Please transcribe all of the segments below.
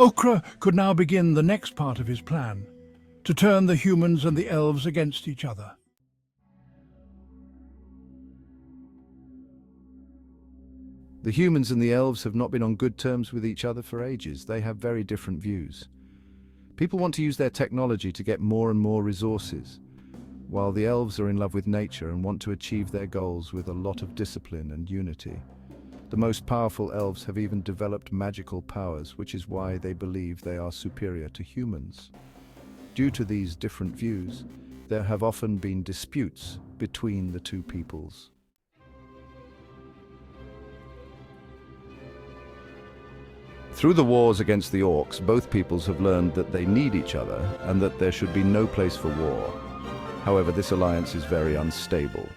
Okragh could now begin the next part of his plan, to turn the humans and the elves against each other. The humans and the elves have not been on good terms with each other for ages. They have very different views. People want to use their technology to get more and more resources, while the elves are in love with nature and want to achieve their goals with a lot of discipline and unity. The most powerful elves have even developed magical powers, which is why they believe they are superior to humans. Due to these different views, there have often been disputes between the two peoples. Through the wars against the orcs, both peoples have learned that they need each other and that there should be no place for war. However, this alliance is very unstable.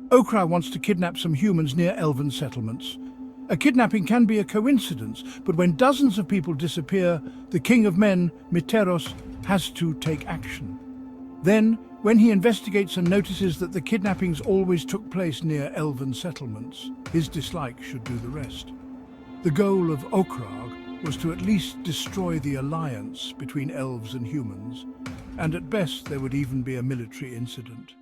Okragh wants to kidnap some humans near elven settlements. A kidnapping can be a coincidence, but when dozens of people disappear, the King of Men, Miteros, has to take action. Then, when he investigates and notices that the kidnappings always took place near elven settlements, his dislike should do the rest. The goal of Okragh was to at least destroy the alliance between elves and humans, and at best there would even be a military incident.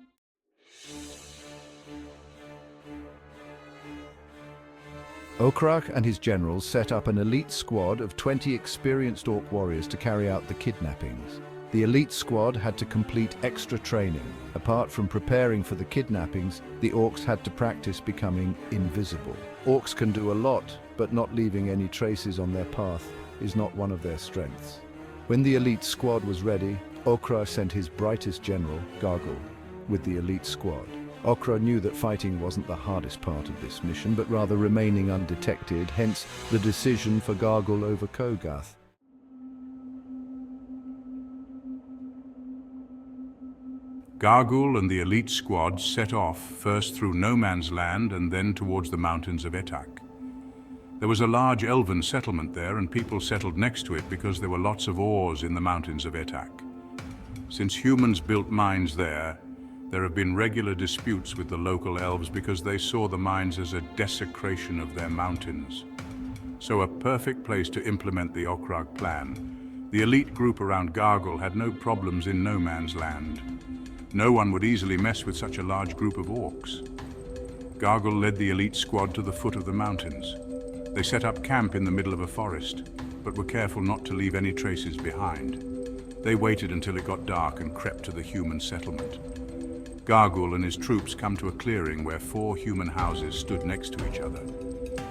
Okragh and his generals set up an elite squad of 20 experienced orc warriors to carry out the kidnappings. The elite squad had to complete extra training. Apart from preparing for the kidnappings, the orcs had to practice becoming invisible. Orcs can do a lot, but not leaving any traces on their path is not one of their strengths. When the elite squad was ready, Okragh sent his brightest general, Gargle, with the elite squad. Okragh knew that fighting wasn't the hardest part of this mission, but rather remaining undetected, hence the decision for Gargle over Okragh. Gargle and the elite squad set off first through no man's land and then towards the mountains of Okragh. There was a large elven settlement there, and people settled next to it because there were lots of ores in the mountains of Okragh. Since humans built mines there have been regular disputes with the local elves because they saw the mines as a desecration of their mountains. So a perfect place to implement the Okragh plan. The elite group around Gargle had no problems in no man's land. No one would easily mess with such a large group of orcs. Gargle led the elite squad to the foot of the mountains. They set up camp in the middle of a forest, but were careful not to leave any traces behind. They waited until it got dark and crept to the human settlement. Gargle and his troops come to a clearing where 4 human houses stood next to each other.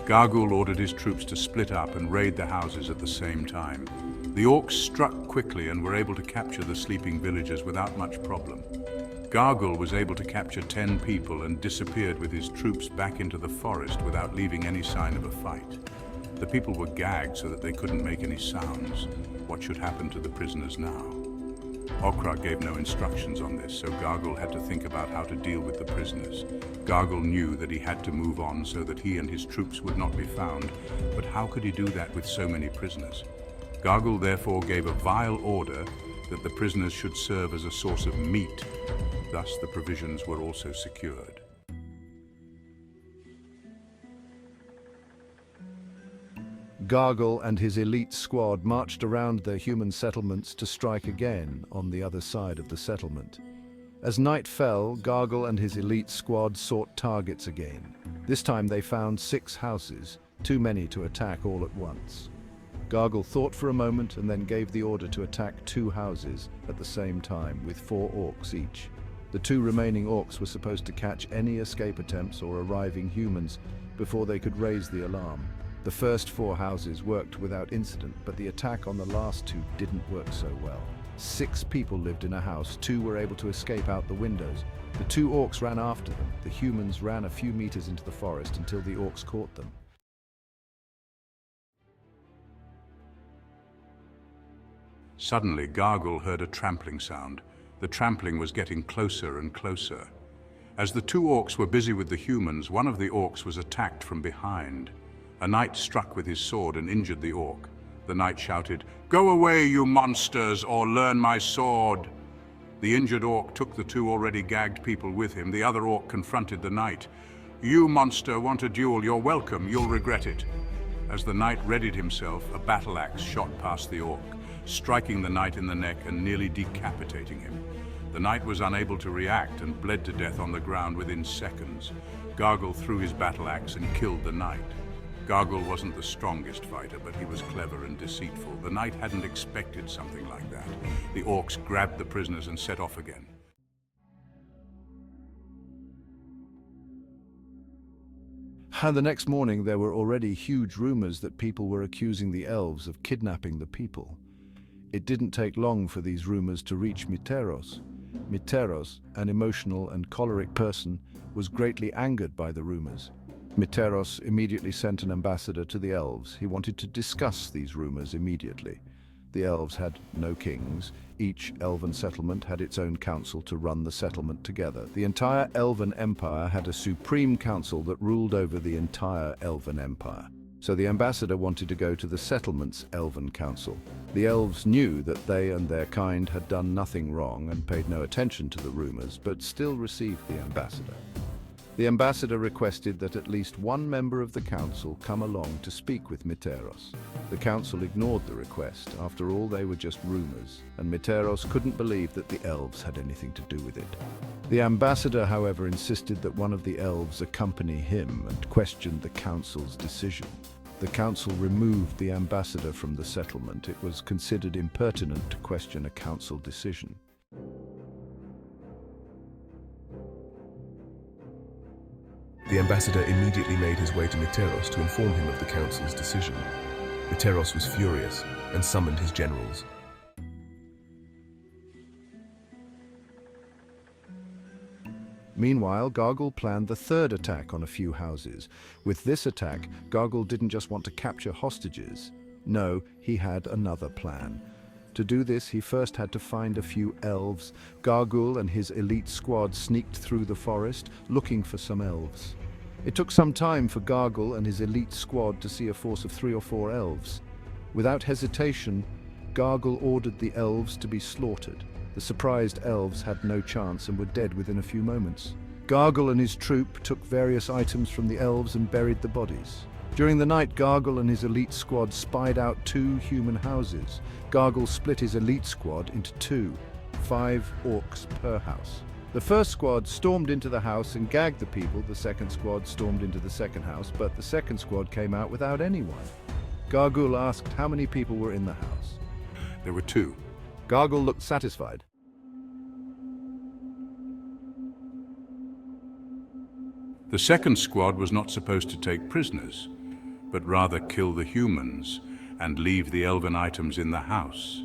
Gargle ordered his troops to split up and raid the houses at the same time. The orcs struck quickly and were able to capture the sleeping villagers without much problem. Gargle was able to capture 10 people and disappeared with his troops back into the forest without leaving any sign of a fight. The people were gagged so that they couldn't make any sounds. What should happen to the prisoners now? Okragh gave no instructions on this, so Gargle had to think about how to deal with the prisoners. Gargle knew that he had to move on so that he and his troops would not be found, but how could he do that with so many prisoners? Gargle therefore gave a vile order that the prisoners should serve as a source of meat. Thus the provisions were also secured. Gargle and his elite squad marched around their human settlements to strike again on the other side of the settlement. As night fell, Gargle and his elite squad sought targets again. This time they found 6 houses, too many to attack all at once. Gargle thought for a moment and then gave the order to attack 2 houses at the same time, with 4 orcs each. The 2 remaining orcs were supposed to catch any escape attempts or arriving humans before they could raise the alarm. The first 4 houses worked without incident, but the attack on the last 2 didn't work so well. 6 people lived in a house, 2 were able to escape out the windows. The 2 orcs ran after them. The humans ran a few meters into the forest until the orcs caught them. Suddenly, Gargle heard a trampling sound. The trampling was getting closer and closer. As the 2 orcs were busy with the humans, one of the orcs was attacked from behind. A knight struck with his sword and injured the orc. The knight shouted, "Go away, you monsters, or learn my sword!" The injured orc took the 2 already gagged people with him. The other orc confronted the knight. "You monster want a duel, you're welcome, you'll regret it." As the knight readied himself, a battle axe shot past the orc, striking the knight in the neck and nearly decapitating him. The knight was unable to react and bled to death on the ground within seconds. Gargle threw his battle axe and killed the knight. Gargle wasn't the strongest fighter, but he was clever and deceitful. The knight hadn't expected something like that. The orcs grabbed the prisoners and set off again. And the next morning there were already huge rumors that people were accusing the elves of kidnapping the people. It didn't take long for these rumors to reach Miteros. Miteros, an emotional and choleric person, was greatly angered by the rumors. Miteros immediately sent an ambassador to the elves. He wanted to discuss these rumors immediately. The elves had no kings. Each elven settlement had its own council to run the settlement together. The entire elven empire had a supreme council that ruled over the entire elven empire. So the ambassador wanted to go to the settlement's elven council. The elves knew that they and their kind had done nothing wrong and paid no attention to the rumors, but still received the ambassador. The ambassador requested that at least one member of the council come along to speak with Miteros. The council ignored the request. After all, they were just rumors, and Miteros couldn't believe that the elves had anything to do with it. The ambassador, however, insisted that one of the elves accompany him and questioned the council's decision. The council removed the ambassador from the settlement. It was considered impertinent to question a council decision. The ambassador immediately made his way to Miteros to inform him of the council's decision. Miteros was furious and summoned his generals. Meanwhile, Gargle planned the third attack on a few houses. With this attack, Gargle didn't just want to capture hostages. No, he had another plan. To do this, he first had to find a few elves. Gargle and his elite squad sneaked through the forest, looking for some elves. It took some time for Gargle and his elite squad to see a force of 3 or 4 elves. Without hesitation, Gargle ordered the elves to be slaughtered. The surprised elves had no chance and were dead within a few moments. Gargle and his troop took various items from the elves and buried the bodies. During the night, Gargle and his elite squad spied out 2 human houses. Gargle split his elite squad into 2, 5 orcs per house. The first squad stormed into the house and gagged the people. The second squad stormed into the second house, but the second squad came out without anyone. Gargle asked how many people were in the house. There were 2. Gargle looked satisfied. The second squad was not supposed to take prisoners, but rather kill the humans and leave the elven items in the house.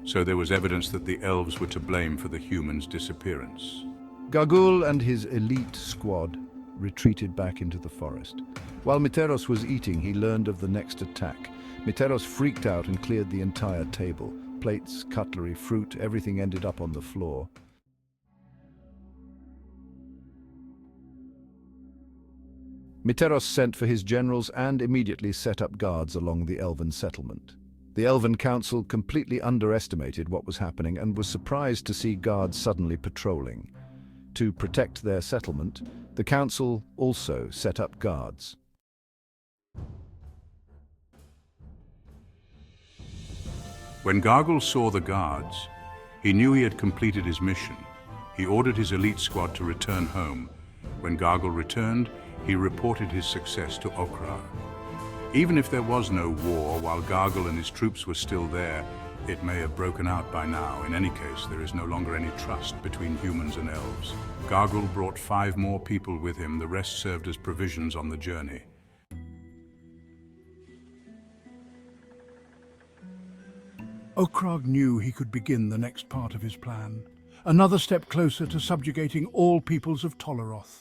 So there was evidence that the elves were to blame for the humans' disappearance. Gargle and his elite squad retreated back into the forest. While Miteros was eating, he learned of the next attack. Miteros freaked out and cleared the entire table. Plates, cutlery, fruit, everything ended up on the floor. Miteros sent for his generals and immediately set up guards along the elven settlement. The elven council completely underestimated what was happening and was surprised to see guards suddenly patrolling. To protect their settlement, the council also set up guards. When Gargle saw the guards, he knew he had completed his mission. He ordered his elite squad to return home. When Gargle returned, he reported his success to Okragh. Even if there was no war while Gargle and his troops were still there, it may have broken out by now. In any case, there is no longer any trust between humans and elves. Gargle brought 5 more people with him. The rest served as provisions on the journey. Okragh knew he could begin the next part of his plan, another step closer to subjugating all peoples of Toleroth.